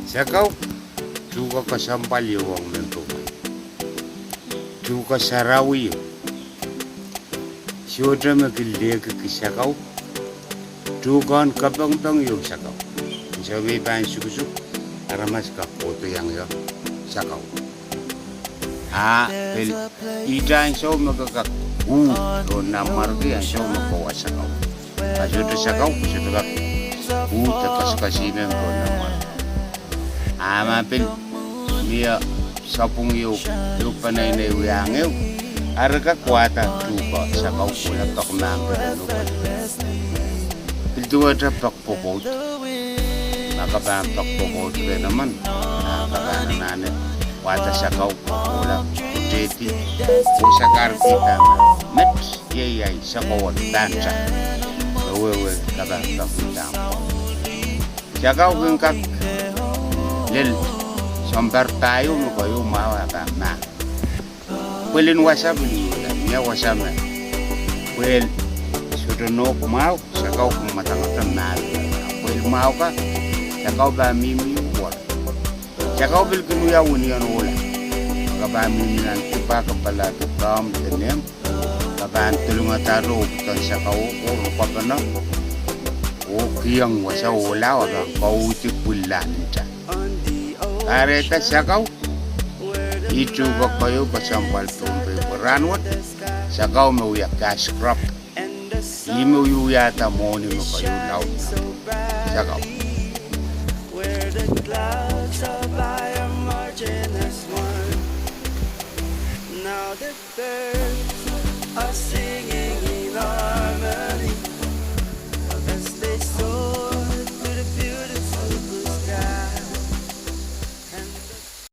Sakau juga kasampal yung nantumay. Juga sarawi. Siya magkilig kisakaw. Juga kapang tang yung sakaw. Sabi pa yung sukusuk. Aramas ka poto yang yung sakaw. Pel ida yung siya magkakak. So namargi yung siya magkawa sakaw. Kaso ito sakaw. Kaso ito kak. Tapos kasinan ko naman. Mapil niya sapung yung panay na uyang yung arga kwata tuba sa kaukulat ako mga lupa. Piltuwa sa pakpukot. Makapapakpukot ka naman. Nakakana nanin. Kwata sa kaukulat. Kuteti. O sa karkita na. Met yayay sa kawat dansa. Wewe kapapakutang. Sa kaukulat lel sambar tayo mo kayo mawaka na welin wasab niya wasab na wel sudono kumaw sa kau kumatangatan na wel mau ka sa kau ba mimi war sa kau bil kinu ya union wala ka ba mimi nan tipa ka pala to kam tenem ka ba tulunga taro kan sa kau ko pa na o kiyang wasa wala wala kau ti pulan ta Areta sakaw, itu ko kayo kasampal tumpe beranwat, sakaw mo ya cash crop, imo yata mo ni mo kayo laut sakaw. Where the clouds of fire marching as one, now the birds are singing.